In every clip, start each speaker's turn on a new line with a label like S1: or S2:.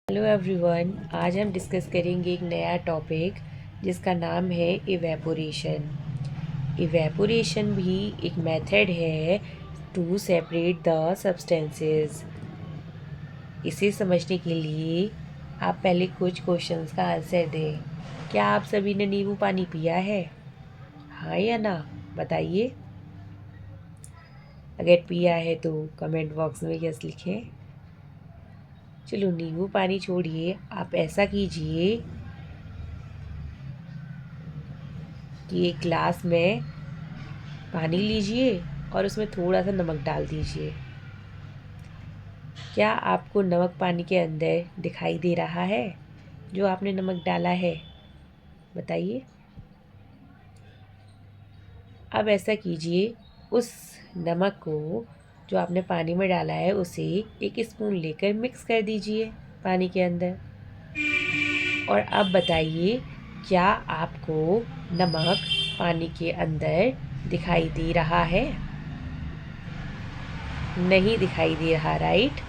S1: Hello everyone, आज हम discuss करेंगे एक नया टॉपिक जिसका नाम है इवेपोरेशन। इवेपोरेशन भी एक मेथड है टू सेपरेट द सब्सटेंसेस। इसे समझने के लिए आप पहले कुछ क्वेश्चंस का आंसर दें। क्या आप सभी ने नींबू पानी पिया है? हाँ या ना? बताइए। अगर पिया है तो कमेंट बॉक्स में यस लिखें। चलो नींबू पानी छोड़िए, आप ऐसा कीजिए कि एक ग्लास में पानी लीजिए और उसमें थोड़ा सा नमक डाल दीजिए। क्या आपको नमक पानी के अंदर दिखाई दे रहा है जो आपने नमक डाला है? बताइए। अब ऐसा कीजिए, उस नमक को जो आपने पानी में डाला है उसे एक स्पून लेकर मिक्स कर दीजिए पानी के अंदर। और अब बताइए, क्या आपको नमक पानी के अंदर दिखाई दे रहा है? नहीं दिखाई दे रहा, राइट?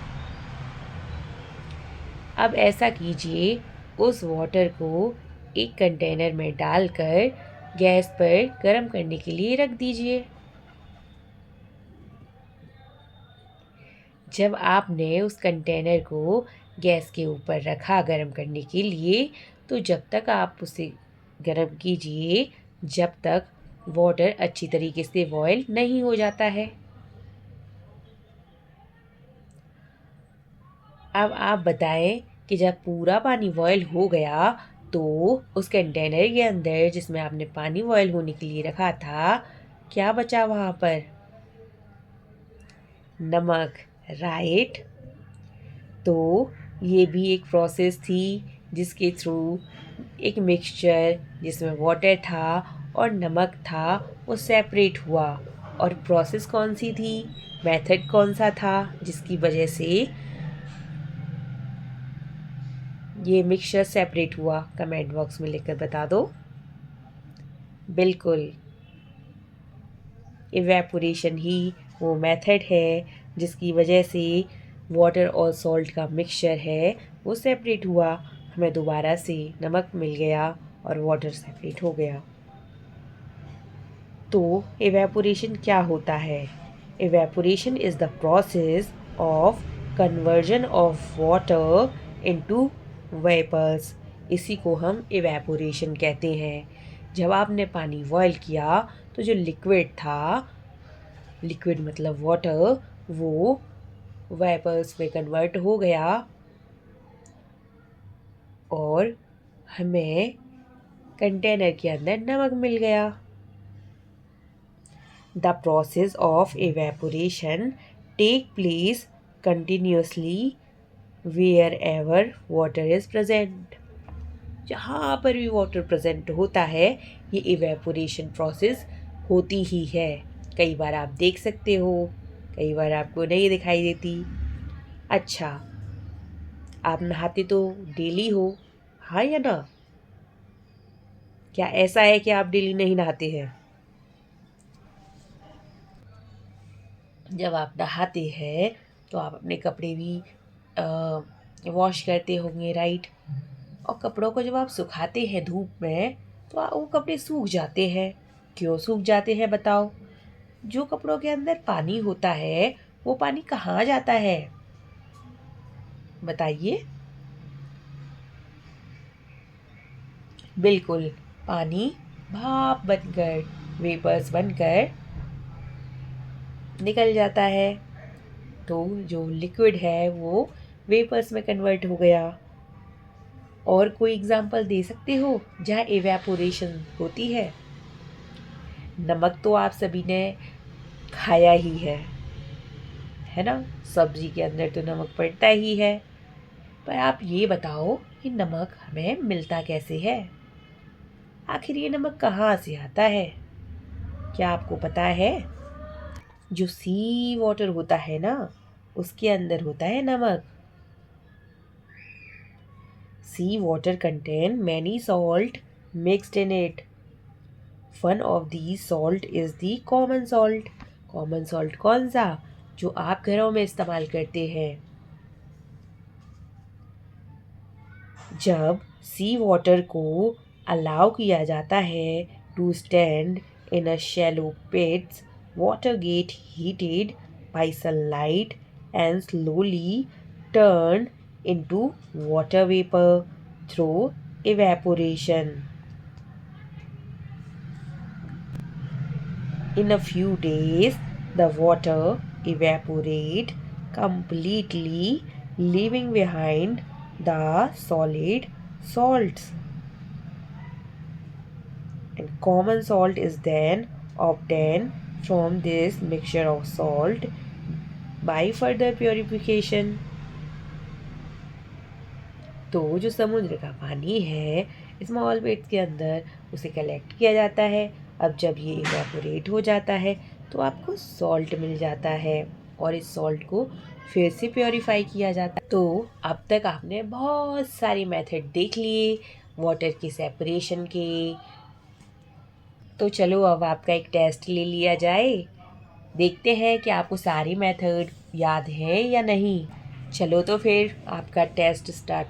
S1: अब ऐसा कीजिए, उस वाटर को एक कंटेनर में डालकर गैस पर गर्म करने के लिए रख दीजिए। जब आपने उस कंटेनर को गैस के ऊपर रखा गर्म करने के लिए, तो जब तक आप उसे गर्म कीजिए जब तक वाटर अच्छी तरीके से बॉयल नहीं हो जाता है। अब आप बताएं कि जब पूरा पानी बॉयल हो गया तो उस कंटेनर के अंदर जिसमें आपने पानी बॉयल होने के लिए रखा था, क्या बचा वहाँ पर? नमक, राइट? तो ये भी एक प्रोसेस थी जिसके थ्रू एक मिक्सचर जिसमें वाटर था और नमक था वो सेपरेट हुआ। और प्रोसेस कौन सी थी, मेथड कौन सा था जिसकी वजह से ये मिक्सचर सेपरेट हुआ? कमेंट बॉक्स में लिखकर बता दो। बिल्कुल, इवेपोरेशन ही वो मेथड है जिसकी वजह से वाटर और सॉल्ट का मिक्सचर है वो सेपरेट हुआ। हमें दोबारा से नमक मिल गया और वाटर सेपरेट हो गया। तो इवेपोरेशन क्या होता है? Evaporation is the process of conversion of water into vapours. इसी को हम इवेपोरेशन कहते हैं। जब आपने पानी बॉयल किया तो जो लिक्विड था, लिक्विड मतलब वाटर, वो वेपर्स में कन्वर्ट हो गया और हमें कंटेनर के अंदर नमक मिल गया। The process of evaporation take place continuously wherever water is present. जहाँ पर भी वाटर प्रेजेंट होता है ये इवेपोरेशन प्रोसेस होती ही है। कई बार आप देख सकते हो, कई बार आपको नहीं दिखाई देती। अच्छा, आप नहाते तो डेली हो, हाँ या ना? क्या ऐसा है कि आप डेली नहीं नहाते हैं? जब आप नहाते हैं तो आप अपने कपड़े भी वॉश करते होंगे, राइट? और कपड़ों को जब आप सुखाते हैं धूप में तो वो कपड़े सूख जाते हैं। क्यों सूख जाते हैं बताओ? जो कपड़ों के अंदर पानी होता है वो पानी कहाँ जाता है? बताइए। बिल्कुल, पानी भाप बनकर, वेपर्स बनकर निकल जाता है। तो जो लिक्विड है वो वेपर्स में कन्वर्ट हो गया। और कोई एग्जांपल दे सकते हो जहाँ इवेपोरेशन होती है? नमक तो आप सभी ने खाया ही है ना? सब्जी के अंदर तो नमक पड़ता ही है। पर आप ये बताओ कि नमक हमें मिलता कैसे है? आखिर ये नमक कहाँ से आता है? क्या आपको पता है? जो सी वाटर होता है ना, उसके अंदर होता है नमक। सी water contain many salt mixed in it. One of these salt is the common salt. Common salt कौन सा? जो आप घरों में इस्तेमाल करते हैं। जब सी वाटर को अलाउ किया जाता है to stand in a shallow pits, water get heated by sunlight and slowly turn into water vapor through evaporation. In a few days, the water evaporate completely, leaving behind the solid salts. And common salt is then obtained from this mixture of salt by further purification. तो जो समुद्र का पानी है small pets के अंदर उसे collect किया जाता है। अब जब ये इवेपोरेट हो जाता है तो आपको सॉल्ट मिल जाता है और इस सॉल्ट को फिर से प्योरीफाई किया जाता है। तो अब तक आपने बहुत सारे मेथड देख लिए वाटर की सेपरेशन के। तो चलो अब आपका एक टेस्ट ले लिया जाए। देखते हैं कि आपको सारी मेथड याद है या नहीं। चलो तो फिर आपका टेस्ट स्टार्ट